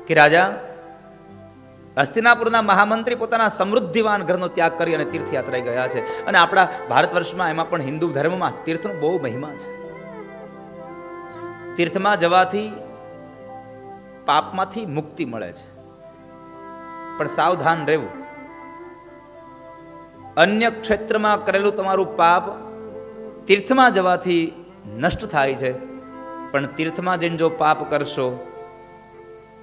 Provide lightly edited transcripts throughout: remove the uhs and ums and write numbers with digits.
કે રાજા હસ્તિનાપુરના મહામંત્રી પોતાના સમૃદ્ધિવાન ઘરનો ત્યાગ કરી અને તીર્થયાત્રાએ ગયા છે. અને આપણા ભારત વર્ષમાં એમાં પણ હિન્દુ ધર્મમાં તીર્થનો બહુ મહિમા છે. તીર્થમાં જવાથી પાપમાંથી મુક્તિ મળે છે, પણ સાવધાન રહેવું. અન્ય ક્ષેત્રમાં કરેલું તમારું પાપ તીર્થમાં જવાથી નષ્ટ થાય છે, પણ તીર્થમાં જઈને જો પાપ કરશો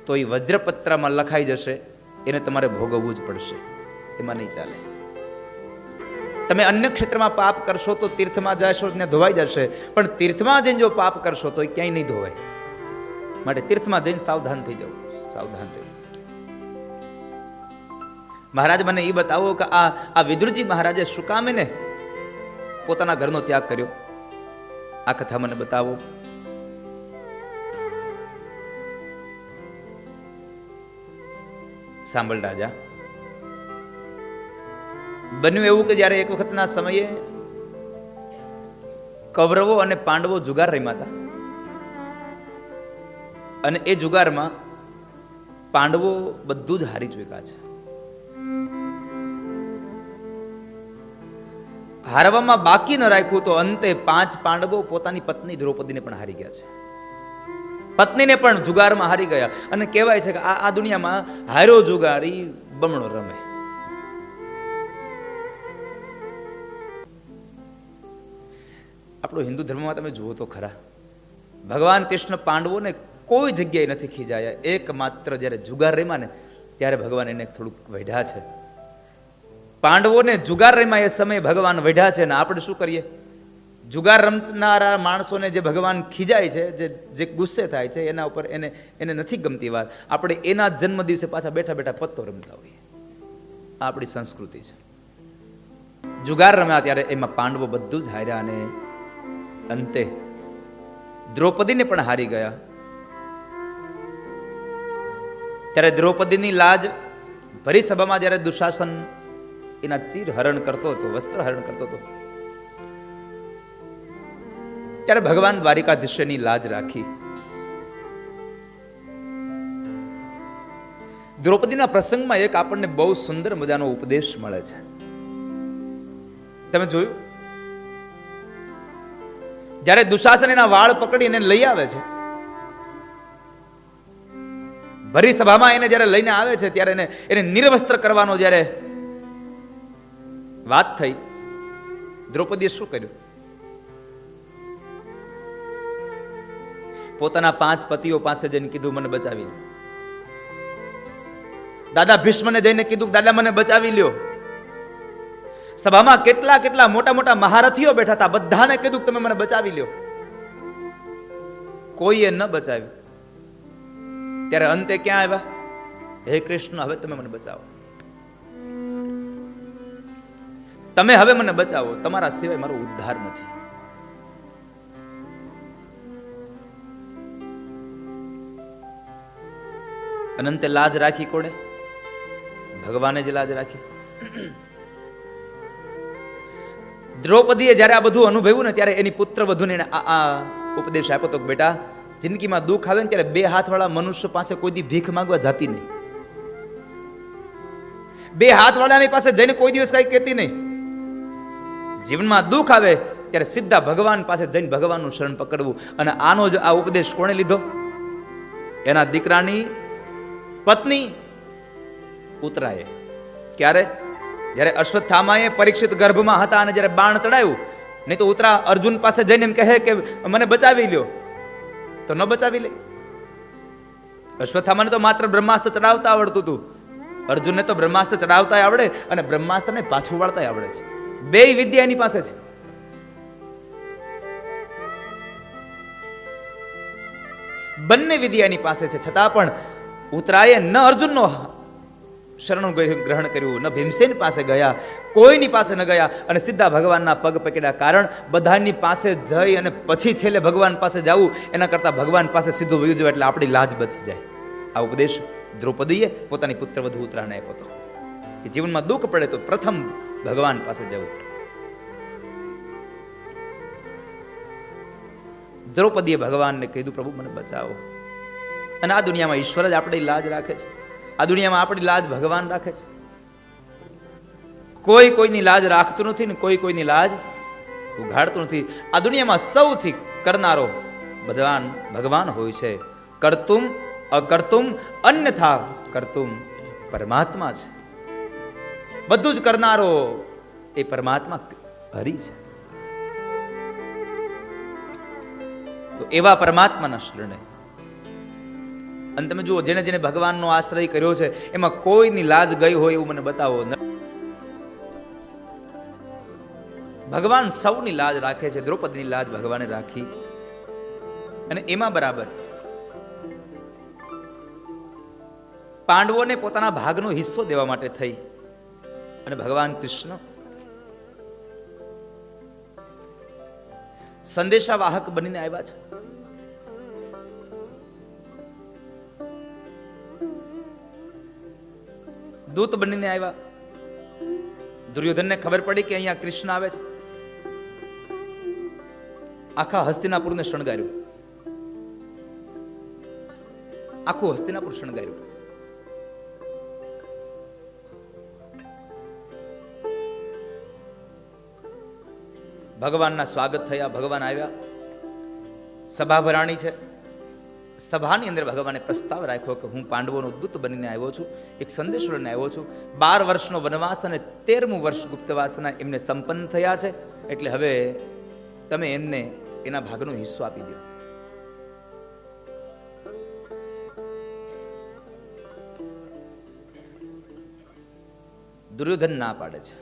તો એ વજ્રપત્રમાં લખાઈ જશે, એને તમારે ભોગવવું જ પડશે, એમાં નહીં ચાલે. તમે અન્ય ક્ષેત્રમાં પાપ કરશો તો તીર્થમાં જશો ને ધોવાઈ જશે, પણ તીર્થમાં જઈને જો પાપ કરશો તો એ ક્યાંય નહીં ધોવાય. માટે તીર્થમાં જઈને સાવધાન થઈ જવું, સાવધાન રહેવું. મહારાજ મને એ બતાવો કે આ વિદુરજી મહારાજે શું કામ એને પોતાના ઘરનો ત્યાગ કર્યો, આ કથા મને બતાવો. સાંભળ રાજા, બન્યું એવું કે જ્યારે એક વખતના સમયે કૌરવો અને પાંડવો જુગાર રમ્યા હતા, અને એ જુગારમાં પાંડવો બધું જ હારી ચૂક્યા છે. હારવામાં બાકી ન રાખ્યું તો અંતે 5 પાંડવો પોતાની પત્ની દ્રૌપદીને પણ હારી ગયા છે. પત્નીને પણ જુગારમાં હારી ગયા. અને કહેવાય છે કે આ દુનિયામાં હારો જુગારી બમણો રમે. આપણો હિન્દુ ધર્મમાં તમે જુઓ તો ખરા, ભગવાન કૃષ્ણ પાંડવોને કોઈ જગ્યાએ નથી ખીજાયા. એકમાત્ર જ્યારે જુગાર રમ્યા ને ત્યારે ભગવાન એને થોડુંક વઢ્યા છે. પાંડવોને જુગાર રમ્યા એ સમયે ભગવાન વઢ્યા છે. ને આપણે શું કરીએ? જુગાર રમનારા માણસોને જે ભગવાન ખીજાય છે, જે ગુસ્સે થાય છે, એના ઉપર એને નથી ગમતી વાત, આપણે એના જન્મ દિવસે પાછા બેઠા બેઠા પત્તો રમતા હોઈએ. આ આપણી સંસ્કૃતિ છે. જુગાર રમ્યા ત્યારે એમાં પાંડવો બધું જ હાર્યા અને અંતે દ્રૌપદીને પણ હારી ગયા. ત્યારે દ્રૌપદીની લાજ ભરી સભામાં જ્યારે દુશાસન એના ચીર હરણ કરતો હતો, વસ્ત્ર હરણ કરતો હતો, ત્યારે ભગવાન દ્વારિકાધીશની લાજ રાખી. દ્રૌપદીના પ્રસંગમાં એક આપણને બહુ સુંદર મજાનો ઉપદેશ મળે છે. તમે જોયું? જ્યારે દુશાસન એના વાળ પકડીને લઈ આવે છે, ભરી સભામાં એને જ્યારે લઈને આવે છે, ત્યારે એને નિર્વસ્ત્ર કરવાનો જ્યારે વાત થઈ, દ્રૌપદીએ શું કર્યું? પોતાના 5 પતિઓ પાસે જઈને કીધું, મને બચાવી લો. દાદા ભીષ્મને જઈને કીધું, દાદા મને બચાવી લ્યો. સભામાં કેટલા મોટા મોટા મહારથીઓ બેઠા હતા, બધાને કીધું તમે મને બચાવી લ્યો. કોઈએ ન બચાવ્યું. ત્યારે અંતે ક્યાં આવ્યા? હે કૃષ્ણ, હવે તમે મને બચાવો, તમે હવે મને બચાવો, તમારા સિવાય મારો ઉદ્ધાર નથી. અનંતે લાજ રાખી કોણે? ભગવાને જ લાજ રાખી. દ્રૌપદીએ જ્યારે આ બધું અનુભવ્યું ને ત્યારે એની પુત્ર વધુને આ ઉપદેશ આપ્યો તો, બેટા જિંદગીમાં દુઃખ આવે ને ત્યારે 2 હાથવાળા મનુષ્ય પાસે કોઈ દી ભીખ માંગવા જતી નહીં. 2 હાથવાળાની પાસે જઈને કોઈ દિવસ કઈ કહેતી નહીં. જીવનમાં દુઃખ આવે ત્યારે સીધા ભગવાન પાસે જઈને ભગવાનનું શરણ પકડવું. અને આનો જ આ ઉપદેશ કોણે લીધો? એના દીકરાની પત્ની ઉત્તરાએ. ક્યારે? જ્યારે અશ્વત્થામાએ પરીક્ષિત ગર્ભમાં હતા અને જ્યારે બાણ ચડાવ્યું, નહીં તો ઉત્તરા અર્જુન પાસે જઈને એમ કહે કે મને બચાવી લ્યો, તો ન બચાવી લે. અશ્વત્થામાને તો માત્ર બ્રહ્માસ્ત્ર ચડાવતા આવડતું હતું, અર્જુનને તો બ્રહ્માસ્ત્ર ચડાવતા આવડે અને બ્રહ્માસ્ત્રને પાછું વાળતા આવડે છે. 2 વિદ્યા એની પાસે છે. બંને વિદ્યા એની પાસે છે, છતાં પણ ઉત્તરાએ ન અર્જુનનો શરણ ગ્રહણ કર્યું, ન ભીમસેન પાસે ગયા, કોઈની પાસે ન ગયા અને સીધા ભગવાનના પગ પકડ્યા. કારણ બધાની પાસે જઈ અને પછી છેલ્લે ભગવાન પાસે જવું એના કરતા ભગવાન પાસે સીધું વયું જવું, એટલે આપણી લાજ બચી જાય. આ ઉપદેશ દ્રૌપદીએ પોતાની પુત્રવધુ ઉત્તરાને આપ્યો હતો કે જીવનમાં દુઃખ પડે તો પ્રથમ ભગવાન પાસે જવું. દ્રૌપદીએ ભગવાનને કીધું, પ્રભુ મને બચાવો. અને આ દુનિયામાં ઈશ્વર જ આપણી લાજ રાખે છે. આ દુનિયામાં આપણી લાજ ભગવાન રાખે છે. કોઈ કોઈની લાજ રાખતું નથી ને કોઈ કોઈની લાજ ઉઘાડતું નથી. આ દુનિયામાં સૌથી કરનારો ભગવાન હોય છે. કર્તુમ અકર્તુમ અન્યથા કર્તુમ પરમાત્મા છે. બધું જ કરનારો એ પરમાત્મા હરિ છે. તો એવા પરમાત્માના શરણે, અને તમે જુઓ, જેને જેને ભગવાનનો આશ્રય કર્યો છે એમાં કોઈની લાજ ગઈ હોય એવું મને બતાવો. ભગવાન સૌની લાજ રાખે છે. દ્રૌપદીની લાજ ભગવાને રાખી, અને એમાં બરાબર પાંડવોને પોતાના ભાગનો હિસ્સો દેવા માટે થઈ અને ભગવાન કૃષ્ણ સંદેશા વાહક બનીને આવ્યા છે. દૂત બનીને આવ્યા. દુર્યોધનને ખબર પડી કે અહીંયા કૃષ્ણ આવે છે. આખા હસ્તિનાપુરને શણગાર્યું. આખું હસ્તિનાપુર શણગાર્યું. ભગવાનના સ્વાગત થયા. ભગવાન આવ્યા. સભા ભરાણી છે. સભાની અંદર ભગવાને પ્રસ્તાવ રાખ્યો કે હું પાંડવોનો દૂત બનીને આવ્યો છું, એક સંદેશો લઈને આવ્યો છું. 12 વર્ષનો વનવાસ અને 13મું વર્ષ ગુપ્તવાસના એમને સંપન્ન થયા છે, એટલે હવે તમે એમને એના ભાગનો હિસ્સો આપી દો. દુર્યોધન ના પાડે છે,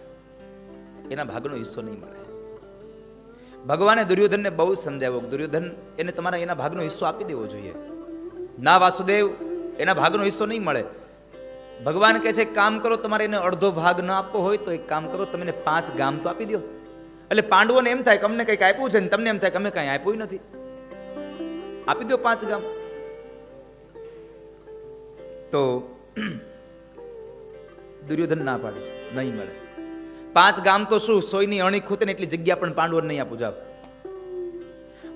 એના ભાગનો હિસ્સો નહીં મળે. ભગવાને દુર્યોધનને બહુ સમજાવ્યો કે દુર્યોધન, એને તમારા એના ભાગનો હિસ્સો આપી દેવો જોઈએ. ના વાસુદેવ, એના ભાગનો હિસ્સો નહીં મળે. ભગવાન કહે છે કામ કરો, તમારે એને અડધો ભાગ ન આપવો હોય તો એક કામ કરો, તમે 5 ગામ તો આપી દો. એટલે પાંડવોને એમ થાય કે અમને કંઈક આપ્યું છે ને તમને એમ થાય કે અમે કંઈ આપ્યું નથી, આપી દો 5 ગામ. તો દુર્યોધન ના પાડે છે, નહીં મળે. 5 ગામ તો શું, સોયની અણી ખૂતે ને એટલી જગ્યા પણ પાંડવોને નહીં આપું જાવ.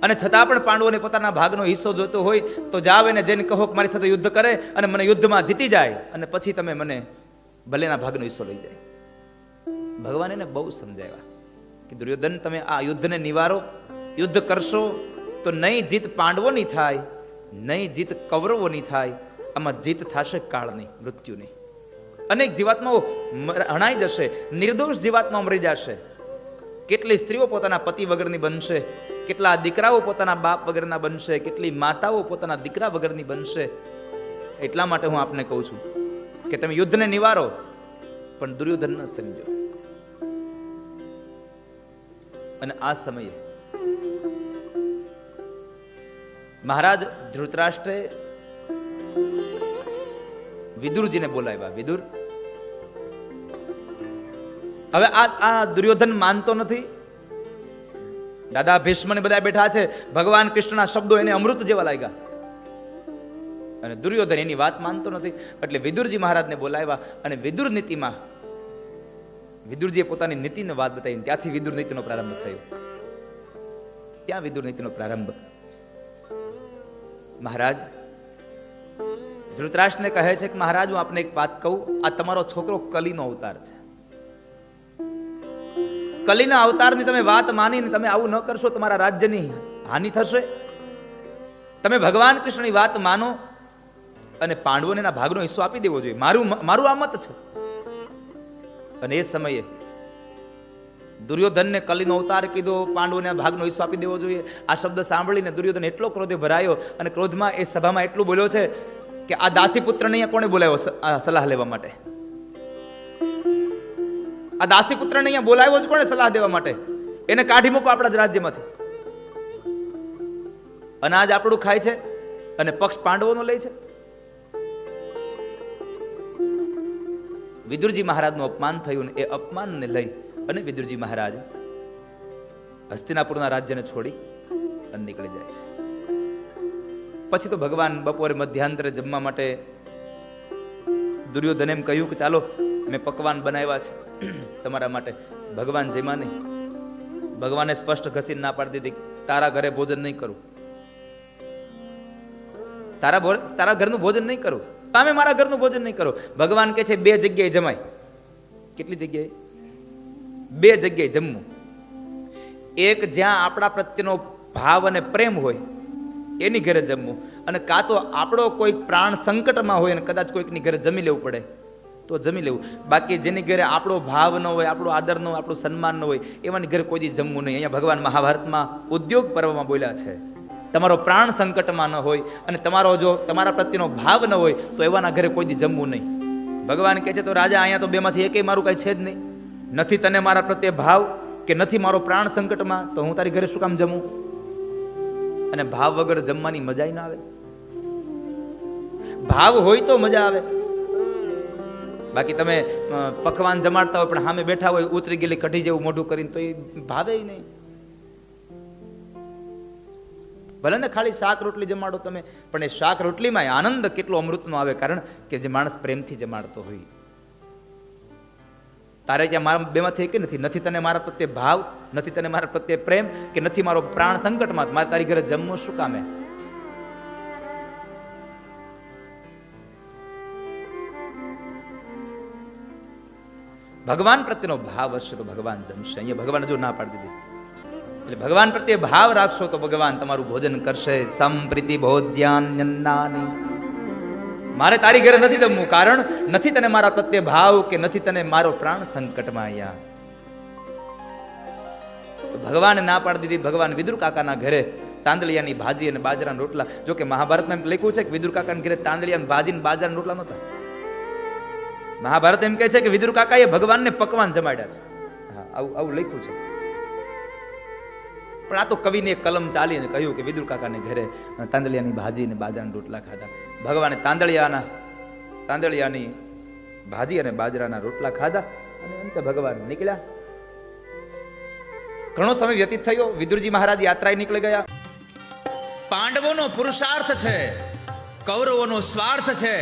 અને છતાં પણ પાંડવોને પોતાના ભાગનો હિસ્સો જોતો હોય તો જાવ એને જઈને કહો કે મારી સાથે યુદ્ધ કરે અને મને યુદ્ધમાં જીતી જાય, અને પછી તમે મને ભલેના ભાગનો હિસ્સો લઈ જાય. ભગવાન એને બહુ સમજાવ્યા કે દુર્યોધન, તમે આ યુદ્ધને નિવારો. યુદ્ધ કરશો તો નહીં જીત પાંડવોની થાય, નહીં જીત કૌરવોની થાય, આમાં જીત થશે કાળની, મૃત્યુની. અનેક જીવાત્માઓ હણાઈ જશે, નિર્દોષ જીવાત્મા મરી જશે. કેટલી સ્ત્રીઓ પોતાના પતિ વગરની બનશે, કેટલા દીકરાઓ પોતાના બાપ વગરના બનશે, કેટલી માતાઓ પોતાના દીકરા વગરની બનશે. એટલા માટે હું આપને કહું છું કે તમે યુદ્ધને નિવારો, પણ દુર્યોધન ન સમજો. અને આ સમયે મહારાજ ધૃતરાષ્ટ્રે વિદુરજીને બોલાવ્યા. વિદુર, હવે આ દુર્યોધન માનતો નથી. દાદા ભીષ્મ ને બધા બેઠા છે. ભગવાન કૃષ્ણના શબ્દો એને અમૃત જેવા લાગ્યા, અને દુર્યોધન એની વાત માનતો નથી. એટલે વિદુરજી મહારાજને બોલાવ્યા, અને વિદુર નીતિમાં વિદુરજીએ પોતાની નીતિની વાત બતાવી. ત્યાંથી વિદુર નીતિનો પ્રારંભ થયો. ત્યાં વિદુર નીતિનો પ્રારંભ. મહારાજ ધૃતરાષ્ટ્રને કહે છે કે મહારાજ, હું આપને એક વાત કહું, આ તમારો છોકરો કલીનો અવતાર છે. કલીના અવતારની તમે વાત માનીને તમે આવું ન કરશો, તમારા રાજ્યની હાનિ થશે. તમે ભગવાન કૃષ્ણની વાત માનો અને પાંડવોને એના ભાગનો હિસ્સો આપી દેવો જોઈએ. મારું આ મત છે. અને એ સમયે દુર્યોધનને કલીનો અવતાર કીધો, પાંડવોને ભાગનો હિસ્સો આપી દેવો જોઈએ. આ શબ્દ સાંભળીને દુર્યોધન એટલો ક્રોધે ભરાયો, અને ક્રોધમાં એ સભામાં એટલું બોલ્યો છે કે આ દાસીપુત્રને અહીંયા કોણે બોલાવ્યો સલાહ લેવા માટે? આ દાસીપુત્રને અહીંયા બોલાવ્યો જ કોણે સલાહ દેવા માટે? એને કાઢી મૂકો આપણા જ રાજ્યમાંથી. અનાજ આપણું ખાય છે અને પક્ષ પાંડવોનો લે છે. વિદુરજી મહારાજનું અપમાન થયું, ને એ અપમાનને લઈ અને વિદુરજી મહારાજ હસ્તિનાપુરના રાજ્યને છોડી અને નીકળી જાય છે. પછી તો ભગવાન બપોરે મધ્યાંતરે જમવા માટે દુર્યોધન એમ કહ્યું કે ચાલો મેં પકવાન બનાવ્યા છે તમારા માટે. ભગવાન જેમાં નહીં. ભગવાને સ્પષ્ટ ઘસીને ના પાડી દીધી, તારા ઘરે ભોજન નહીં કરું. તારા ઘરનું ભોજન નહીં કરું, તમે મારા ઘરનું ભોજન નહીં કરો. ભગવાન કહે છે 2 જગ્યાએ જમાય. કેટલી જગ્યાએ? 2 જગ્યાએ જમવું. એક જ્યાં આપણા પ્રત્યેનો ભાવ અને પ્રેમ હોય એની ઘરે જમવું, અને કાં તો આપણો કોઈ પ્રાણ સંકટમાં હોય અને કદાચ કોઈકની ઘરે જમી લેવું પડે તો જમી લેવું. બાકી જેની ઘરે આપણો ભાવ ન હોય, આપણો આદર ન હોય, આપણું સન્માન ન હોય, એવાની ઘરે કોઈ દી જમવું નહીં. અહીંયા ભગવાન મહાભારતમાં ઉદ્યોગ પર્વમાં બોલ્યા છે, તમારો પ્રાણ સંકટમાં ન હોય અને તમારા પ્રત્યેનો ભાવ ન હોય તો એવાના ઘરે કોઈ દી જમવું નહીં. ભગવાન કહે છે તો રાજા, અહીંયા તો બેમાંથી એકેય મારું કાંઈ છે જ નહીં. નથી તને મારા પ્રત્યે ભાવ કે નથી મારો પ્રાણ સંકટમાં, તો હું તારી ઘરે શું કામ જમું? અને ભાવ વગર જમવાની મજા ના આવે. ભાવ હોય તો મજા આવે. બાકી તમે પકવાન જમાડતા હોય પણ સામે બેઠા હોય ઉતરી ગયેલી કઢી જેવું મોઢું કરીને, તો એ ભાવે નહીં. ભલે ને ખાલી શાક રોટલી જમાડો તમે, પણ એ શાક રોટલીમાં આનંદ કેટલો અમૃતનો આવે, કારણ કે જે માણસ પ્રેમથી જમાડતો હોય. તારે ત્યાં મારા બેમાંથી કે નથી તને મારા પ્રત્યે ભાવ, નથી તને મારા પ્રત્યે પ્રેમ, કે નથી મારો પ્રાણ સંકટમાં, મારે તારી ઘરે જમવું શું કામે? ભગવાન પ્રત્યેનો ભાવ હશે તો ભગવાન જમશે. અહીંયા ભગવાન જો ના પાડી દીધી. એટલે ભગવાન પ્રત્યે ભાવ રાખશો તો ભગવાન તમારું ભોજન કરશે. સંપ્રીતિ ભોજ્યાન્યન્નાની. મારે તારી ઘરે નથી જમવું, કારણ નથી તને મારા પ્રત્યે ભાવ કે નથી તને મારો પ્રાણ સંકટમાં. અહીંયા ભગવાને ના પાડી દીધી. ભગવાન વિદુર કાકાના ઘરે તાંદળિયાની ભાજી અને બાજરાના રોટલા. જો કે મહાભારતમાં એમ લખ્યું છે કે વિદુર કાકાના ઘરે તાંદળિયાની ભાજી અને બાજરાના રોટલા નહોતા. મહાભારત એમ કહે છે કે વિદુર કાકાએ ભગવાનને પકવાન જમાડ્યા છે. હા, આવું લખ્યું છે. પણ આ તો કવિને એક કલમ ચાલીને કહ્યું કે વિદુર કાકાને ઘરે તાંદળિયાની ભાજી અને બાજરાના રોટલા ખાધા. ભગવાને તાંદળિયાની ભાજી અને બાજરાના રોટલા ખાધા અને અંતે ભગવાન નીકળ્યા. ઘણો સમય વ્યતીત થયો. વિદુરજી મહારાજ યાત્રાએ નીકળી ગયા. પાંડવોનો પુરુષાર્થ છે, કૌરવોનો સ્વાર્થ છે,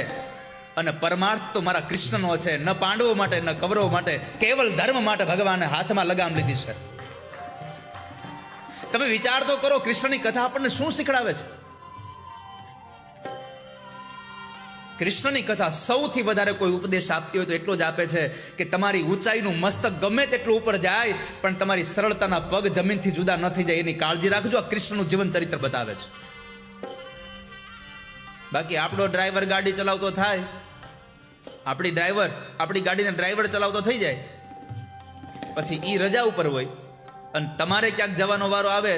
અને પરમાર્થ તો મારા કૃષ્ણનો છે. ન પાંડવો માટે ન કૌરવો માટે, કેવલ ધર્મ માટે ભગવાને હાથમાં લગામ લીધી છે. તમે વિચાર તો કરો, કૃષ્ણની કથા આપણને શું શીખડાવે છે? કૃષ્ણની કથા સૌથી વધારે કોઈ ઉપદેશ આપતી હોય તો એટલો જ આપે છે કે તમારી ઊંચાઈનું મસ્તક ગમે તેટલું ઉપર જાય પણ તમારી સરળતાના પગ જમીનથી જુદા ન થઈ જાય એની કાળજી રાખજો. આ કૃષ્ણનું જીવન ચરિત્ર બતાવે છે. બાકી આપણો ડ્રાઈવર ગાડી ચલાવતો થાય, આપણી ગાડીને ડ્રાઈવર ચલાવતો થઈ જાય, પછી ઈ રજા ઉપર હોય અને તમારે ક્યાંક જવાનો વારો આવે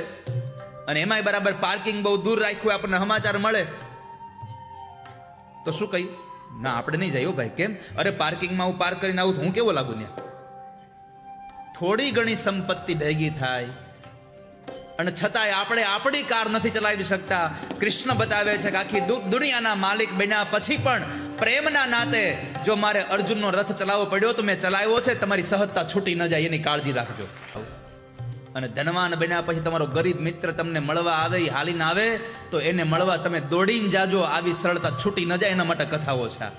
અને એમાંય બરાબર પાર્કિંગ બહુ દૂર રાખ્યું હોય, આપણને સમાચાર મળે તો શું કહી? ના, આપણે નહીં જઈએ ભાઈ. કેમ? અરે પાર્કિંગમાં હું પાર્ક કરીને આવું તો હું કેવો લાગુ ને? થોડી ઘણી સંપત્તિ ભેગી થાય અને છતાંય આપણે આપણી કાર નથી ચલાવી શકતા. કૃષ્ણ બતાવે છે કે આખી દુનિયાના માલિક બન્યા પછી પણ પ્રેમના નાતે જો મારે અર્જુનનો રથ ચલાવવો પડ્યો તો મેં ચલાવ્યો છે. તમારી સહજતા છૂટી ન જાય એની કાળજી રાખજો. અને ધનવાન બન્યા પછી તમારો ગરીબ મિત્ર તમને મળવા આવે, હાલીને આવે તો એને મળવા તમે દોડીને જાજો. આવી સરળતા છૂટી ન જાય એના માટે કથાઓ છે.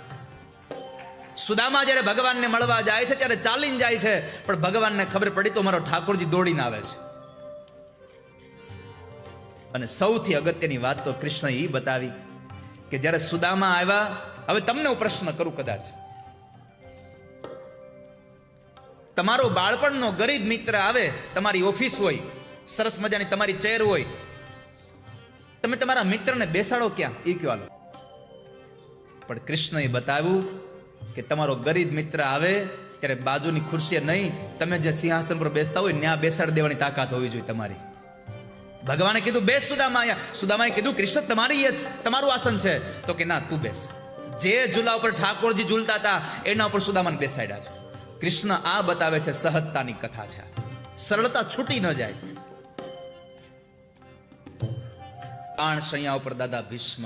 સુદામા જ્યારે ભગવાનને મળવા જાય છે ત્યારે ચાલીને જાય છે, પણ ભગવાનને ખબર પડી તો મારો ઠાકોરજી દોડીને આવે છે. અને સૌથી અગત્યની વાત તો કૃષ્ણ એ બતાવી કે જ્યારે સુદામા આવ્યા, હવે તમને હું પ્રશ્ન કરું, કદાચ તમારો બાળપણનો ગરીબ મિત્ર આવે, તમારી ઓફિસ હોય, સરસ મજાની તમારી ચેર હોય, તમે તમારા મિત્રને બેસાડો ક્યાં? એ કયો હાલો. પણ કૃષ્ણએ બતાવ્યું કે તમારો ગરીબ મિત્ર આવે ત્યારે બાજુની ખુરશીએ નહીં, તમે જે સિંહાસન પર બેસતા હોય ત્યાં બેસાડી દેવાની તાકાત હોવી જોઈએ તમારી. ભગવાને કીધું બેસ સુદામા. અહીંયા સુદામાએ કીધું કૃષ્ણ તમારું આસન છે, તો કે ના, તું બેસ. જે ઝૂલા ઉપર ઠાકોરજી ઝૂલતા હતા એના ઉપર સુદામાને બેસાડ્યા છે. કૃષ્ણ આ બતાવે છે સહજતાની કથા છે. સરળતા છૂટી ન જાય. આણ શૈયા ઉપર દાદા ભીષ્મ,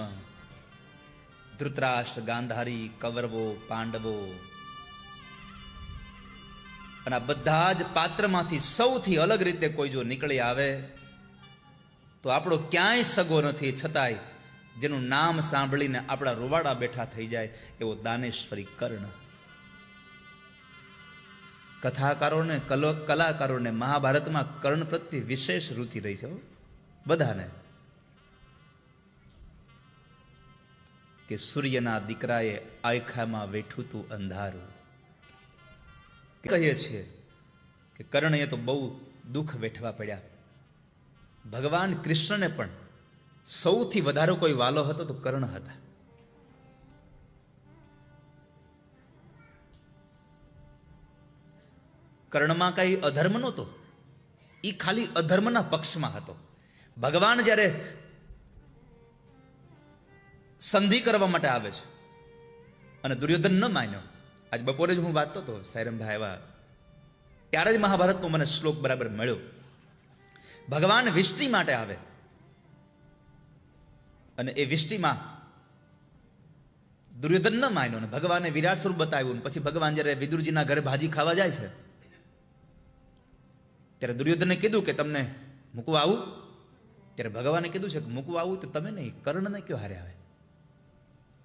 ધૃતરાષ્ટ્ર, ગાંધારી, કૌરવો, પાંડવો, અને આ બધા જ પાત્રમાંથી સૌથી અલગ રીતે કોઈ જો નીકળી આવે તો આપણો ક્યાંય સગો નથી, છતાંય જેનું નામ સાંભળીને આપણા રૂવાડા બેઠા થઈ જાય એવો દાનેશ્વરી કર્ણ. કથાકારોને, કલાકારોને મહાભારતમાં કર્ણ પ્રત્યે વિશેષ રુચિ રહી છે બધાને. કે સૂર્યના દીકરાએ આયખામાં વેઠું તું અંધારું. કહીએ છીએ કે કર્ણએ તો બહુ દુઃખ વેઠવા પડ્યા. ભગવાન કૃષ્ણને પણ સૌથી વધારે કોઈ વાલો હતો તો કર્ણ હતા. કર્ણમાં કઈ અધર્મ નહોતો, એ ખાલી અધર્મના પક્ષમાં હતો. ભગવાન જ્યારે સંધિ કરવા માટે આવે છે અને દુર્યોધન ન માન્યો. આજ બપોરે જ હું વાંચતો હતો, સાયરમભાઈ આવ્યા ત્યારે જ મહાભારતનો મને શ્લોક બરાબર મળ્યો. ભગવાન વિષ્ટિ માટે આવે અને એ વિષ્ટિમાં દુર્યોધન ન માન્યો ને ભગવાને વિરાટ સ્વરૂપ બતાવ્યું. પછી ભગવાન જ્યારે વિદુરજીના ઘરે ભાજી ખાવા જાય છે ત્યારે દુર્યોધને કીધું કે તમને મૂકવા આવું. ત્યારે ભગવાને કીધું છે કે મૂકવા આવું તો તમે નહીં, કર્ણને કયો હારે આવે.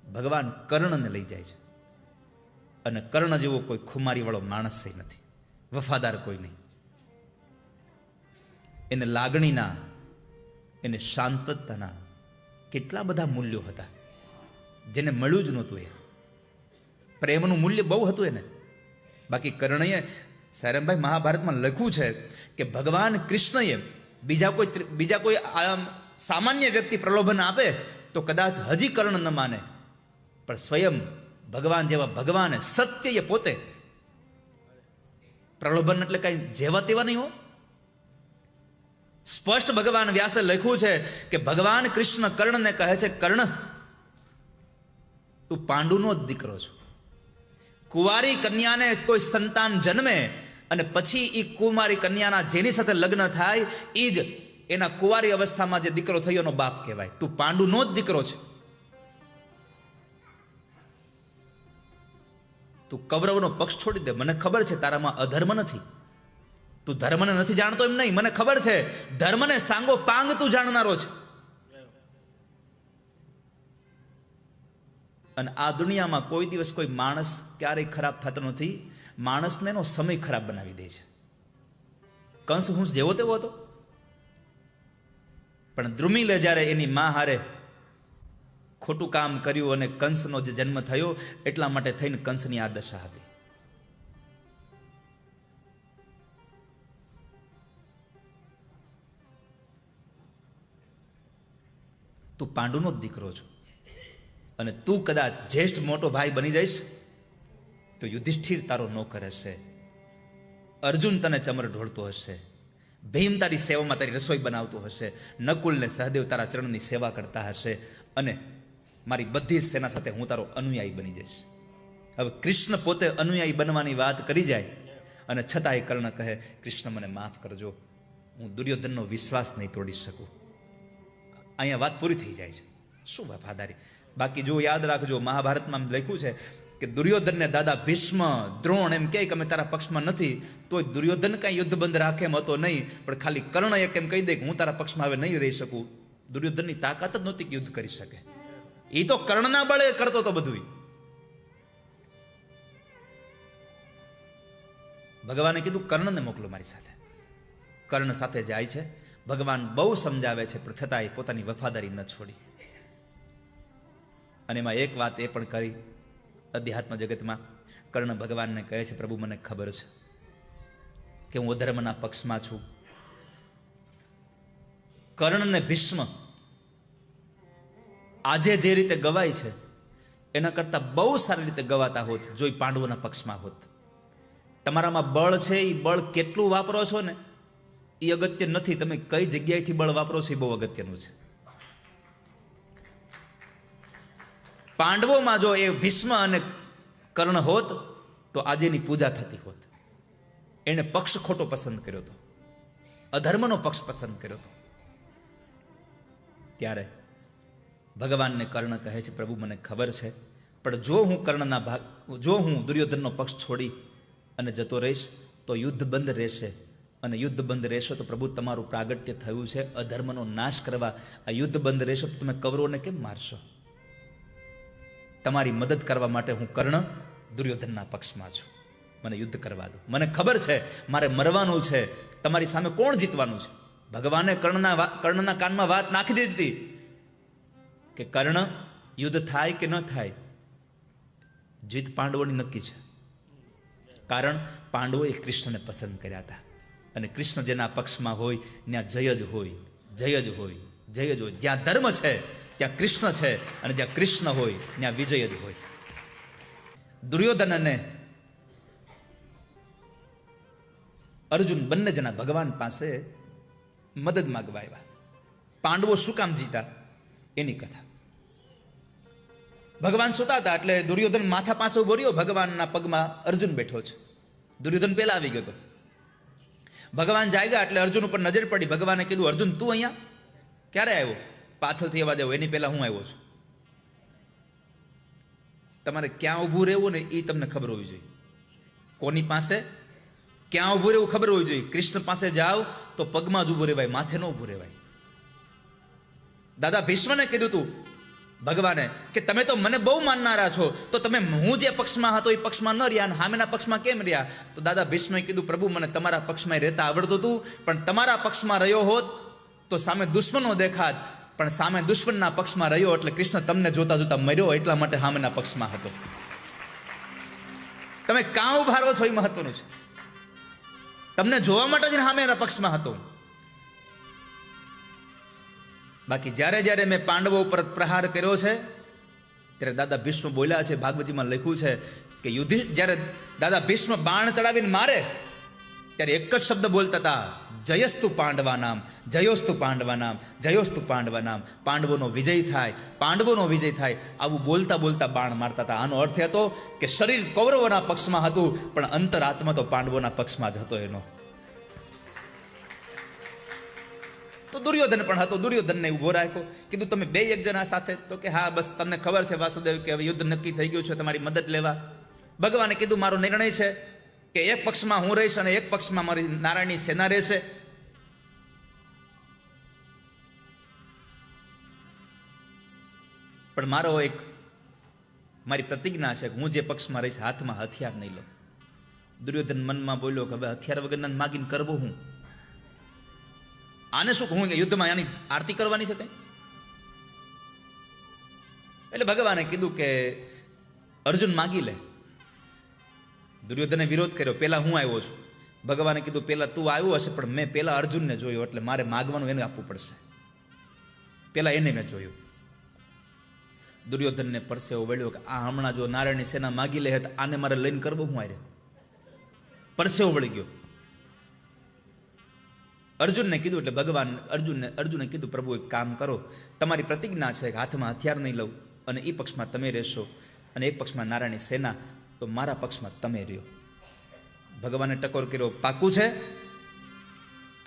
ભગવાન કર્ણને લઈ જાય છે અને કર્ણ જેવો કોઈ ખુમારી વાળો માણસ નથી, વફાદાર કોઈ નહીં. એને લાગણીના, એને શાંતતાના કેટલા બધા મૂલ્યો હતા જેને મળ્યું જ નહોતું. એ પ્રેમનું મૂલ્ય બહુ હતું એને. બાકી કર્ણએ, સાયરમભાઈ, મહાભારતમાં લખ્યું છે કે ભગવાન કૃષ્ણએ બીજા કોઈ સામાન્ય વ્યક્તિ પ્રલોભન આપે તો કદાચ હજી કર્ણ ન માને, પણ સ્વયં ભગવાન જેવા ભગવાને સત્ય એ પોતે પ્રલોભન એટલે કઈ જેવા તેવા નહીં હો. સ્પષ્ટ ભગવાન વ્યાસે લખ્યું છે કે ભગવાન કૃષ્ણ કર્ણને કહે છે, કર્ણ તું પાંડુનો જ દીકરો છો. કુંવારી કન્યાને કોઈ સંતાન જન્મે અને પછી એ કુમારી કન્યાના જેની સાથે લગ્ન થાય એ જ એના કુંવારી અવસ્થામાં જે દીકરો થયો એનો બાપ કહેવાય. તું પાંડુનો જ દીકરો છે. તું કૌરવનો પક્ષ છોડી દે. મને ખબર છે તારામાં અધર્મ નથી, તું ધર્મને નથી જાણતો એમ નહીં, મને ખબર છે ધર્મને સાંગો પાંગ તું જાણનારો છે. અને આ દુનિયામાં કોઈ દિવસ કોઈ માણસ ક્યારેય ખરાબ થતો નથી. માણસને એનો સમય ખરાબ બનાવી દે છે. કંસ હું જેવો તેવો હતો, પણ દ્રુમિલે જ્યારે એની મા હારે ખોટું કામ કર્યું અને કંસનો જે જન્મ થયો એટલા માટે થઈને કંસની આ દશા હતી. તું પાંડુનો જ દીકરો છો અને તું કદાચ જ્યેષ્ઠ મોટો ભાઈ બની જઈશ તો યુધિષ્ઠિર તારો નોકર હશે, અર્જુન તને ચમર ઢોળતો હશે, ભીમ તારી સેવામાં તારી રસોઈ બનાવતો હશે, નકુલ ને સહદેવ તારા ચરણની સેવા કરતા હશે અને મારી બધી જ સેના સાથે હું તારો અનુયાયી બની જઈશ. હવે કૃષ્ણ પોતે અનુયાયી બનવાની વાત કરી જાય અને છતાંય કર્ણ કહે, કૃષ્ણ મને માફ કરજો, હું દુર્યોધનનો વિશ્વાસ નહીં તોડી શકું. અહીંયા વાત પૂરી થઈ જાય છે. શું વફાદારી! બાકી જો યાદ રાખજો, મહાભારતમાં લખ્યું છે કે દુર્યોધનને દાદા ભીષ્મ, દ્રોણ એમ કહે કે અમે તારા પક્ષમાં નથી, તોય દુર્યોધન કાંઈ યુદ્ધબંધ રાખે એમ હતો નહીં, પણ ખાલી કર્ણ એક એમ કહી દે કે હું તારા પક્ષમાં હવે નહીં રહી શકું. દુર્યોધનની તાકાત જ નહોતી કે યુદ્ધ કરી શકે. એ તો કર્ણના બળે કરતો હતો બધું. ભગવાને કીધું કર્ણને મોકલો મારી સાથે. કર્ણ સાથે જાય છે. ભગવાન બહુ સમજાવે છે પણ છતાંય પોતાની વફાદારી ન છોડી. અને એમાં એક વાત એ પણ કરી, અધ્યાત્મ જગતમાં કર્ણ ભગવાનને કહે છે, પ્રભુ મને ખબર છે કે હું અધર્મના પક્ષમાં છું. કર્ણ ને ભીષ્મ આજે જે રીતે ગવાય છે એના કરતા બહુ સારી રીતે ગવાતા હોત જો એ પાંડવોના પક્ષમાં હોત. તમારામાં બળ છે, એ બળ કેટલું વાપરો છો ને એ અગત્ય નથી, તમે કઈ જગ્યાએથી બળ વાપરો છો એ બહુ અગત્યનું છે. પાંડવોમાં જો એ ભીષ્મ અને કર્ણ હોત તો આજે એની પૂજા થતી હોત. એણે પક્ષ ખોટો પસંદ કર્યો હતો, અધર્મનો પક્ષ પસંદ કર્યો હતો. ત્યારે ભગવાનને કર્ણ કહે છે, પ્રભુ મને ખબર છે, પણ જો હું દુર્યોધનનો પક્ષ છોડી અને જતો રહીશ તો યુદ્ધ બંધ રહેશે, અને યુદ્ધ બંધ રહેશો તો પ્રભુ તમારું પ્રાગટ્ય થયું છે અધર્મનો નાશ કરવા. આ યુદ્ધ બંધ રહેશો તો તમે કૌરવોને કેમ મારશો? તમારી મદદ કરવા માટે હું કર્ણ દુર્યોધનના પક્ષમાં છું, મને યુદ્ધ કરવા દો. મને ખબર છે મારે મરવાનું છે, તમારી સામે કોણ જીતવાનું છે? ભગવાને કર્ણના કાનમાં વાત નાખી દીધી કે કર્ણ યુદ્ધ થાય કે ન થાય, જીત પાંડવોની નક્કી છે. કારણ પાંડવોએ કૃષ્ણને પસંદ કર્યા હતા, અને કૃષ્ણ જેના પક્ષમાં હોય ત્યાં જય જ હોય, જય જ હોય, જય જ હોય. જ્યાં ધર્મ છે ત્યાં કૃષ્ણ છે, અને જ્યાં કૃષ્ણ હોય ત્યાં વિજય જ હોય. દુર્યોધન અને અર્જુન બંને જણા ભગવાન પાસે મદદ માગવા આવ્યા. પાંડવો શું કામ જીતા એની કથા. ભગવાન સુતા હતા એટલે દુર્યોધન માથા પાસે ઉભો રહ્યો, ભગવાનના પગમાં અર્જુન બેઠો છે. દુર્યોધન પેલા આવી ગયો હતો. ભગવાન જાગ્યા એટલે અર્જુન ઉપર નજર પડી. ભગવાને કીધું, અર્જુન તું અહીંયા ક્યારે આવ્યો? પાછળથી અવાજ આવ્યો, એની પહેલા હું આવ્યો છું. તમારે ક્યાં ઊભું રહેવું ને એ તમને ખબર હોવી જોઈએ. કોની પાસે ક્યાં ઊભું રહેવું ખબર હોવી જોઈએ. કૃષ્ણ પાસે જાઓ તો પગમાં જ ઊભું રહેવાય, માથે ન ઊભું રહેવાય. દાદા ભીષ્મને કીધું તું ભગવાને કે તમે તો મને બહુ માનનારા છો, તો તમે હું જે પક્ષમાં હતો એ પક્ષમાં ન રહ્યા, અને સામેના પક્ષમાં કેમ રહ્યા? તો દાદા ભીષ્મે કીધું, પ્રભુ મને તમારા પક્ષમાં રહેતા આવડતું હતું, પણ તમારા પક્ષમાં રહ્યો હોત તો સામે દુશ્મનો દેખાત, પણ સામે દુશ્મનના પક્ષમાં રહ્યો એટલે કૃષ્ણ તમને જોતા જોતા મર્યો, એટલા માટે સામેના પક્ષમાં હતો. તમે કાં ઉભા રહો છો એ મહત્વનું છે. તમને જોવા માટે જ સામેના પક્ષમાં હતો. બાકી જ્યારે જ્યારે મેં પાંડવો ઉપર પ્રહાર કર્યો છે ત્યારે દાદા ભીષ્મ બોલ્યા છે, ભાગવતજીમાં લખ્યું છે કે જ્યારે દાદા ભીષ્મ બાણ ચડાવીને મારે ત્યારે એક જ શબ્દ બોલતા હતા, જયસ્તુ પાંડવા નામ, જયોસ્તુ પાંડવા નામ, જયોસ્તુ પાંડવા નામ. પાંડવોનો વિજય થાય, પાંડવોનો વિજય થાય, આવું બોલતા બોલતા બાણ મારતા હતા. આનો અર્થ હતો કે શરીર કૌરવોના પક્ષમાં હતું, પણ અંતરાત્મા તો પાંડવોના પક્ષમાં જ હતો એનો. તો દુર્યોધન પણ હતો. દુર્યોધનને ઉભો રાખ્યો, કીધું તમે બે એક જણા સાથે? તો કે હા, બસ તમને ખબર છે વાસુદેવ કે હવે યુદ્ધ નક્કી થઈ ગયું છે, તમારી મદદ લેવા. ભગવાને કીધું, મારો નિર્ણય છે કે એક પક્ષમાં હું રહીશ અને એક પક્ષમાં મારી નારાયણની સેના રહેશે. પણ મારી પ્રતિજ્ઞા છે કે હું જે પક્ષમાં રહીશ હાથમાં હથિયાર નહીં લઉં. દુર્યોધન મનમાં બોલ્યો કે હવે હથિયાર વગરના માગીને કરવું હું? આને શું કહું કે યુદ્ધમાં આની આરતી કરવાની છે કઈ? એટલે ભગવાને કીધું કે અર્જુન માગી લે. દુર્યોધને વિરોધ કર્યો, પેલા હું આવ્યો છું. ભગવાને કીધું પેલા તું આવ્યો હશે, પણ મેં પેલા અર્જુનને જોયો, એટલે મારે માગવાનું એને આપવું પડશે. પેલા એને મેં જોયું. દુર્યોધનને પરસેવો વળ્યો કે આ હમણાં જો નારાયણની સેના માગી લે તો આને મારે લઈને કરવો હું? આરે પરસેવો વળી ગયો. અર્જુનને કીધું એટલે ભગવાન અર્જુને કીધું, પ્રભુ એક કામ કરો, તમારી પ્રતિજ્ઞા છે કે હાથમાં હથિયાર નહીં લઉં, અને એ પક્ષમાં તમે રહેશો અને એક પક્ષમાં નારાયણની સેના, તો મારા પક્ષમાં તમે રહ્યો. ભગવાને ટકોર કર્યો, પાકું છે?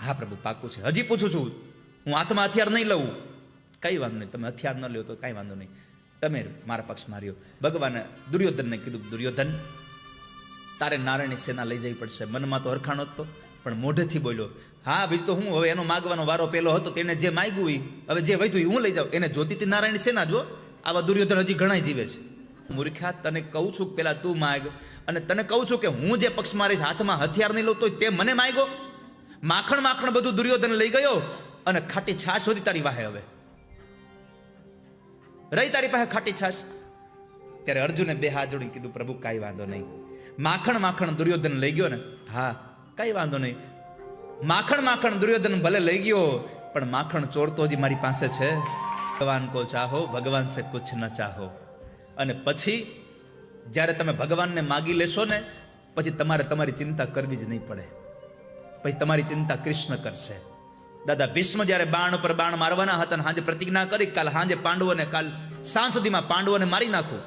હા પ્રભુ પાકું છે. હજી પૂછું છું, હું હાથમાં હથિયાર નહીં લઉં. કઈ વાંધો નહીં, તમે હથિયાર ન લ્યો તો કઈ વાંધો નહીં, તમે મારા પક્ષમાં રહ્યો. ભગવાને દુર્યોધનને કીધું, દુર્યોધન તારે નારાયણની સેના લઈ જવી પડશે. મનમાં તો હરખાણો જ તો, પણ મોઢેથી બોલ્યો, હા બીજું તો હું, હવે એનો માગવાનો વારો પેલો હતો, તેને જે માગ્યું હવે જે વધ્યું હું લઈ જાઉં. એને જોતી હતી નારાયણની સેના. જો આવા દુર્યોધન હજી ઘણા જીવે છે. મૂર્ખા, તને કહું છું પેલા તું માગ, અને તને કહું છું કે હું જે પક્ષમાં રહીશ હાથમાં હથિયાર નહીં લઉં તો તે મને માગ્યો. માખણ બધું દુર્યોધન લઈ ગયો, અને ખાટી છાશ વધી તારી વાહે. હવે રહી તારી પાસે ખાટી છાશ. ત્યારે અર્જુને બે હાથ જોડીને કીધું, પ્રભુ કાંઈ વાંધો નહીં. માખણ દુર્યોધન લઈ ગયો ને? હા કઈ વાંધો નહીં. માખણ દુર્યોધન ભલે લઈ ગયો, પણ માખણ ચોરતો હજી મારી પાસે છે. ભગવાન કો ચાહો, ભગવાન સે કુછ ન ચાહો. અને પછી જ્યારે તમે ભગવાનને માગી લેશો ને, પછી તમારે તમારી ચિંતા કરવી જ નહીં પડે. પછી તમારી ચિંતા કૃષ્ણ કરશે. દાદા ભીષ્મ જ્યારે બાણ ઉપર બાણ મારવાના હતા, હાજે પ્રતિજ્ઞા કરી કાલ હાજે પાંડવોને, કાલ સાંજ સુધીમાં પાંડવોને મારી નાખું,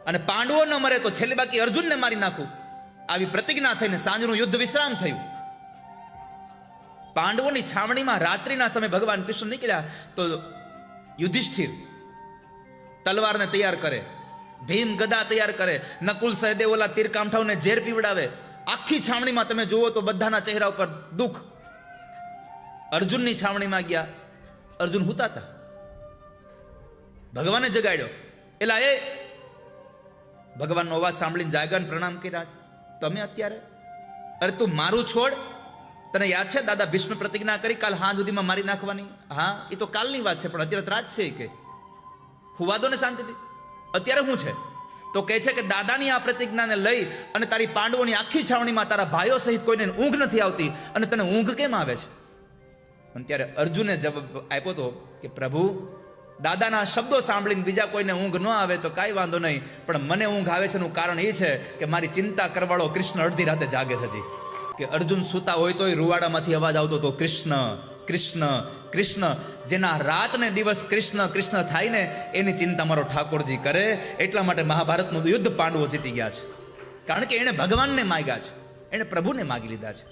અને પાંડવો ન મરે તો છેલ્લે બાકી અર્જુનને મારી નાખું. આવી પ્રતિજ્ઞા થઈને સાંજનું યુદ્ધ વિશ્રામ થયું. પાંડવોની છાવણીમાં રાત્રિના સમયે ભગવાન કૃષ્ણ નીકળ્યા તો યુધિષ્ઠિર તલવારને તૈયાર કરે, ભીમ ગદા તૈયાર કરે, નકુલ સહદેવ ઓલા તીર કામઠાઓને ઝેર પીવડાવે. આખી છાવણીમાં તમે જુઓ તો બધાના ચહેરા ઉપર દુઃખ. અર્જુનની છાવણીમાં ગયા, અર્જુન હુતા હતા. ભગવાને જગાડ્યો. એલા એ ભગવાનનો અવાજ સાંભળીને જાગ્યા, પ્રણામ કર્યા. તમે અત્યારે? અરે તું મારું છોડ, તને યાદ છે દાદા ભીષ્મ પ્રતિજ્ઞા કરી કાલ હાંજ સુધીમાં મારી નાખવાની? હા એ તો કાલની વાત છે, પણ અત્યારે રાત છે કે હુવા દો ને શાંતિથી. અત્યારે શું છે તો કહે છે કે દાદાની આ પ્રતિજ્ઞાને લઈ અને તારી પાંડવોની આખી છાવણીમાં તારા ભાઈઓ સહિત કોઈને ઊંઘ નથી આવતી અને તને ઊંઘ કેમ આવે છે? અને ત્યારે અર્જુને જવાબ આપ્યો હતો કે પ્રભુ, દાદાના શબ્દો સાંભળીને બીજા કોઈને ઊંઘ ન આવે તો કાંઈ વાંધો નહીં, પણ મને ઊંઘ આવે છે એનું કારણ એ છે કે મારી ચિંતા કરવાળો કૃષ્ણ અડધી રાતે જાગે છે. હજી કે અર્જુન સૂતા હોય તોય રૂવાડામાંથી અવાજ આવતો હતો, કૃષ્ણ કૃષ્ણ કૃષ્ણ. જેના રાત ને દિવસ કૃષ્ણ કૃષ્ણ થાય ને એની ચિંતા મારો ઠાકોરજી કરે. એટલા માટે મહાભારતનું યુદ્ધ પાંડવો જીતી ગયા છે, કારણ કે એણે ભગવાનને માગ્યા છે, એણે પ્રભુને માગી લીધા છે.